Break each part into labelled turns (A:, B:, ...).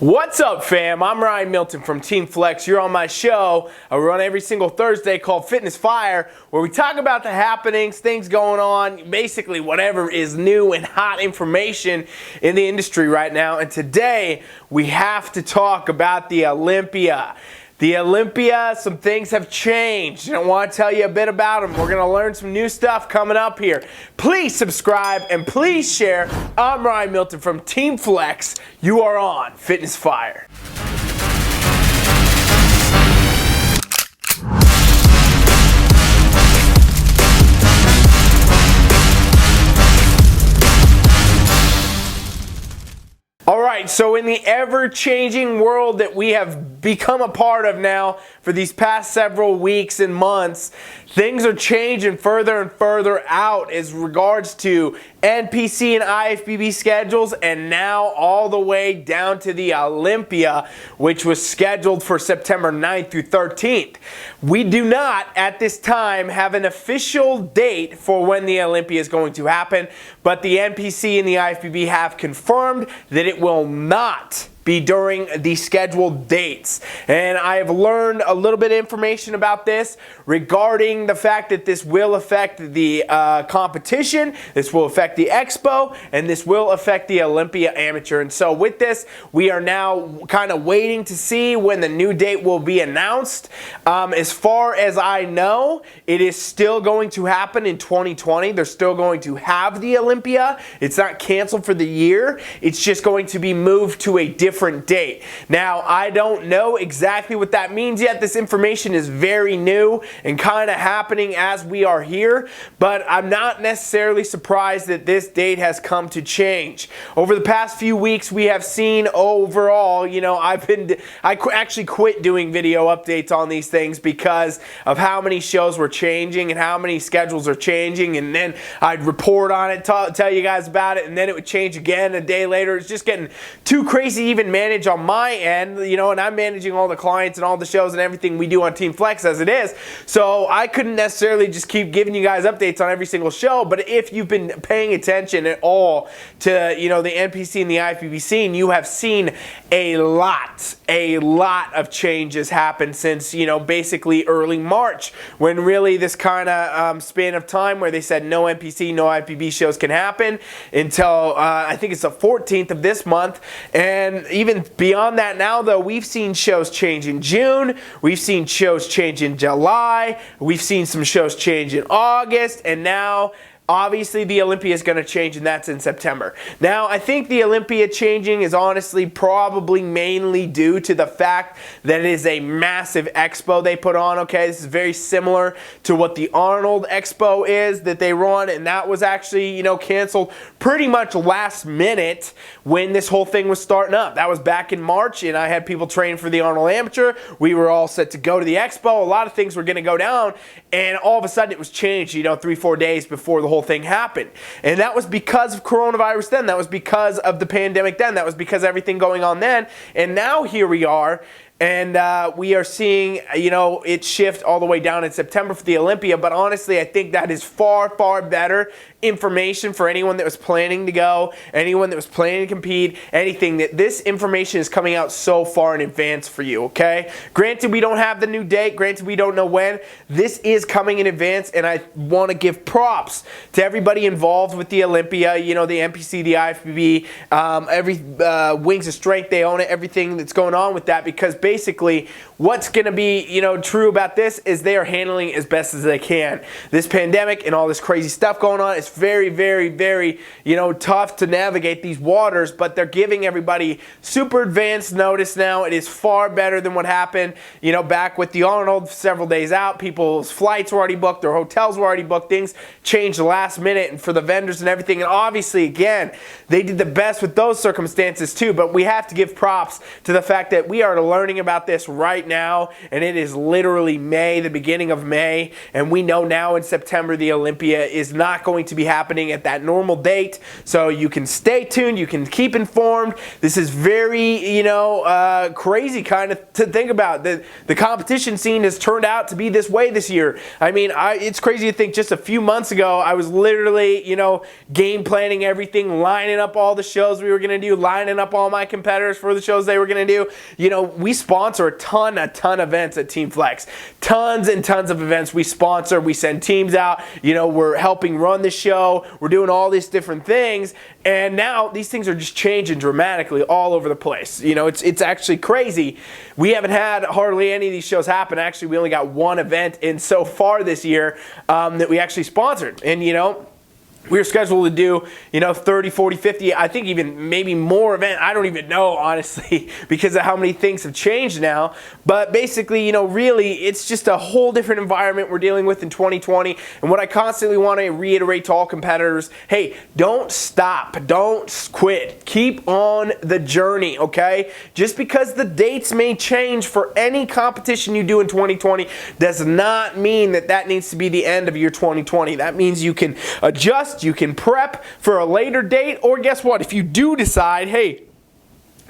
A: What's up, fam? I'm Ryan Milton from TeamFFLEX. You're on my show. I run every single Thursday called Fitness Fire, where we talk about the happenings, things going on, basically whatever is new and hot information in the industry right now. And today, we have to talk about the Olympia. The Olympia, some things have changed. I want to tell you a bit about them. We're going to learn some new stuff coming up here. Please subscribe and please share. I'm Ryan Milton from TeamFFLEX. You are on Fitness Fire. Alright, so in the ever-changing world that we have become a part of now for these past several weeks and months, things are changing further and further out as regards to NPC and IFBB schedules, and now all the way down to the Olympia, which was scheduled for September 9th through 13th. We do not, at this time, have an official date for when the Olympia is going to happen, but the NPC and the IFBB have confirmed that it will not be during the scheduled dates. And I have learned a little bit of information about this regarding the fact that this will affect the competition, this will affect the Expo, and this will affect the Olympia Amateur. And so with this, we are now kind of waiting to see when the new date will be announced. As far as I know, it is still going to happen in 2020. They're still going to have the Olympia. It's not canceled for the year. It's just going to be moved to a different date. Now, I don't know exactly what that means yet. This information is very new and kind of happening as we are here, but I'm not necessarily surprised that this date has come to change. Over the past few weeks, we have seen overall, I actually quit doing video updates on these things because of how many shows were changing and how many schedules are changing, and then I'd report on it, tell you guys about it, and then it would change again a day later. It's just getting too crazy even manage on my end, and I'm managing all the clients and all the shows and everything we do on TeamFFLEX as it is. So I couldn't necessarily just keep giving you guys updates on every single show, but if you've been paying attention at all to, the NPC and the IFBB scene, you have seen a lot of changes happen since, basically early March, when really this kind of span of time where they said no NPC, no IFBB shows can happen until I think it's the 14th of this month. And even beyond that now, though, we've seen shows change in June, we've seen shows change in July, we've seen some shows change in August, and now obviously the Olympia is going to change, and that's in September. Now, I think the Olympia changing is honestly probably mainly due to the fact that it is a massive expo they put on, okay? This is very similar to what the Arnold Expo is that they run, and that was actually, canceled pretty much last minute when this whole thing was starting up. That was back in March, and I had people train for the Arnold Amateur. We were all set to go to the Expo. A lot of things were going to go down, and all of a sudden it was changed, 3-4 days before the whole thing happened. And that was because of coronavirus then. That was because of the pandemic then. That was because of everything going on then. And now here we are. And we are seeing, it shift all the way down in September for the Olympia. But honestly, I think that is far, far better information for anyone that was planning to go, anyone that was planning to compete, anything. That this information is coming out so far in advance for you, okay? Granted, we don't have the new date. Granted, we don't know when. This is coming in advance, and I want to give props to everybody involved with the Olympia, the NPC, the IFBB, every Wings of Strength, they own it, everything that's going on with that, because basically what's going to be, true about this is they are handling it as best as they can. This pandemic and all this crazy stuff going on, it's very, very, very, tough to navigate these waters, but they're giving everybody super advanced notice now. It is far better than what happened, back with the Arnold, several days out. People's flights were already booked, their hotels were already booked, things changed the last minute, and for the vendors and everything. And obviously, again, they did the best with those circumstances too, but we have to give props to the fact that we are learning about this right now, and it is literally May, the beginning of May, and we know now in September the Olympia is not going to be happening at that normal date. So you can stay tuned, you can keep informed. This is very, crazy kind of to think about. The competition scene has turned out to be this way this year. I mean, it's crazy to think just a few months ago I was literally, game planning everything, lining up all the shows we were going to do, lining up all my competitors for the shows they were going to do. We sponsor a ton of events at TeamFFLEX. Tons and tons of events we sponsor. We send teams out. We're helping run the show. We're doing all these different things. And now these things are just changing dramatically all over the place. It's actually crazy. We haven't had hardly any of these shows happen. Actually, we only got one event in so far this year that we actually sponsored. And, we were scheduled to do, 30, 40, 50, I think even maybe more event. I don't even know, honestly, because of how many things have changed now. But basically, really, it's just a whole different environment we're dealing with in 2020. And what I constantly want to reiterate to all competitors, hey, don't stop. Don't quit. Keep on the journey, okay? Just because the dates may change for any competition you do in 2020 does not mean that needs to be the end of your 2020. That means you can adjust. You can prep for a later date, or guess what? If you do decide, hey,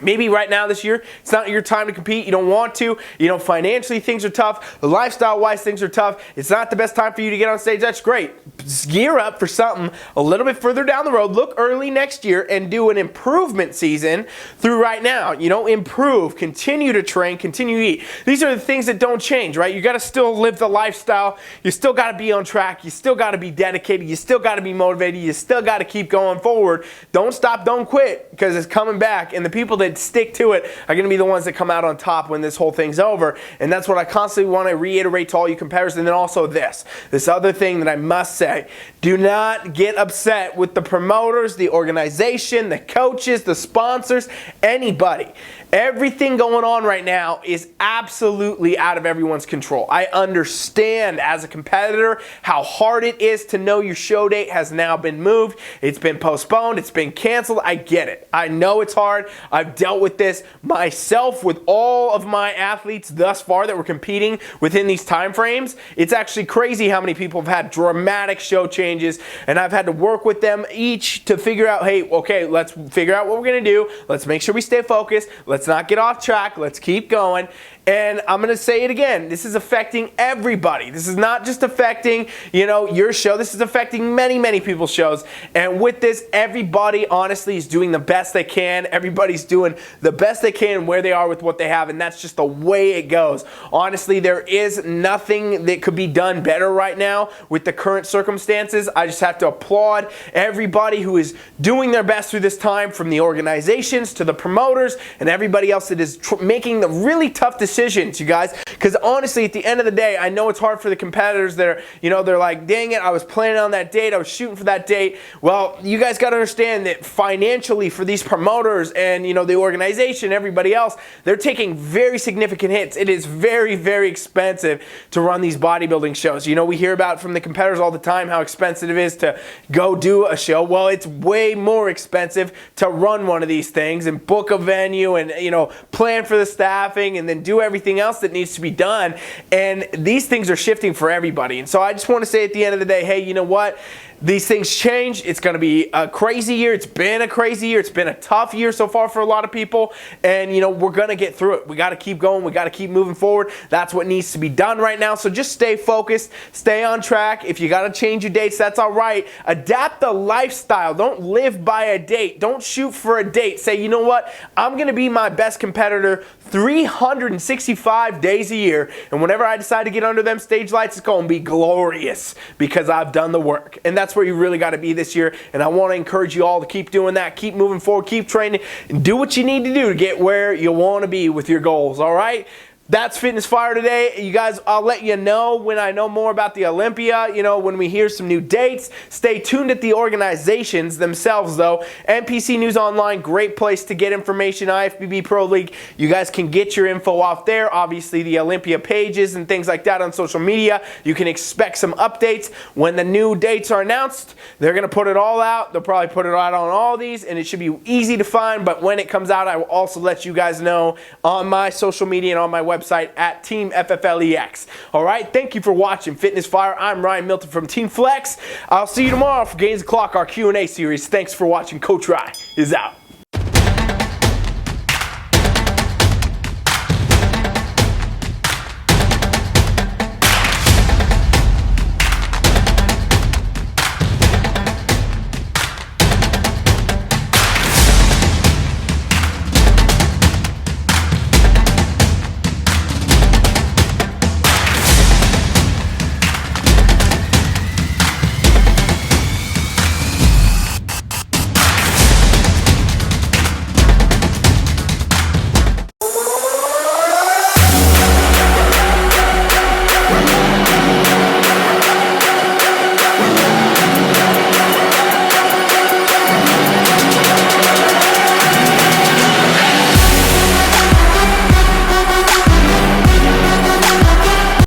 A: maybe right now this year, it's not your time to compete. You don't want to. Financially things are tough. Lifestyle-wise things are tough. It's not the best time for you to get on stage. That's great. Just gear up for something a little bit further down the road. Look early next year and do an improvement season through right now. Improve. Continue to train. Continue to eat. These are the things that don't change, right? You got to still live the lifestyle. You still got to be on track. You still got to be dedicated. You still got to be motivated. You still got to keep going forward. Don't stop. Don't quit, because it's coming back. And the people that stick to it are going to be the ones that come out on top when this whole thing's over. And that's what I constantly want to reiterate to all you competitors. And then also this other thing that I must say: do not get upset with the promoters, the organization, the coaches, the sponsors, anybody. Everything going on right now is absolutely out of everyone's control. I understand as a competitor how hard it is to know your show date has now been moved. It's been postponed. It's been canceled. I get it. I know it's hard. I've dealt with this myself with all of my athletes thus far that were competing within these time frames. It's actually crazy how many people have had dramatic show changes, and I've had to work with them each to figure out, hey, okay, let's figure out what we're going to do. Let's make sure we stay focused. Let's not get off track. Let's keep going. And I'm going to say it again. This is affecting everybody. This is not just affecting, your show. This is affecting many, many people's shows. And with this, everybody honestly is doing the best they can. Everybody's doing the best they can where they are with what they have. And that's just the way it goes. Honestly, there is nothing that could be done better right now with the current circumstances. I just have to applaud everybody who is doing their best through this time, from the organizations to the promoters and everybody else that is making the really tough decisions, you guys. Because honestly, at the end of the day, I know it's hard for the competitors that are, they're like, dang it, I was planning on that date, I was shooting for that date. Well, you guys got to understand that financially for these promoters and, the organization, everybody else, they're taking very significant hits. It is very, very expensive to run these bodybuilding shows. We hear about from the competitors all the time how expensive it is to go do a show. Well, it's way more expensive to run one of these things and book a venue and, plan for the staffing and then do everything else that needs to be done. And these things are shifting for everybody. And so I just want to say at the end of the day, hey, you know what? These things change. It's going to be a crazy year. It's been a crazy year. It's been a tough year so far for a lot of people. And, we're going to get through it. We got to keep going. We got to keep moving forward. That's what needs to be done right now. So just stay focused. Stay on track. If you got to change your dates, that's all right. Adapt the lifestyle. Don't live by a date. Don't shoot for a date. Say, you know what? I'm going to be my best competitor 365 days a year. And whenever I decide to get under them stage lights, it's going to be glorious because I've done the work. And that's where you really got to be this year. And I want to encourage you all to keep doing that. Keep moving forward. Keep training. And do what you need to do to get where you want to be with your goals. All right? That's Fitness Fire today. You guys, I'll let you know when I know more about the Olympia, when we hear some new dates. Stay tuned at the organizations themselves, though. NPC News Online, great place to get information. IFBB Pro League, you guys can get your info off there. Obviously, the Olympia pages and things like that on social media. You can expect some updates. When the new dates are announced, they're going to put it all out. They'll probably put it out on all these, and it should be easy to find. But when it comes out, I will also let you guys know on my social media and on my website at TeamFFLEX. All right, thank you for watching Fitness Fire. I'm Ryan Milton from TeamFFLEX. I'll see you tomorrow for Gains the Clock, our Q&A series. Thanks for watching. Coach Rye is out.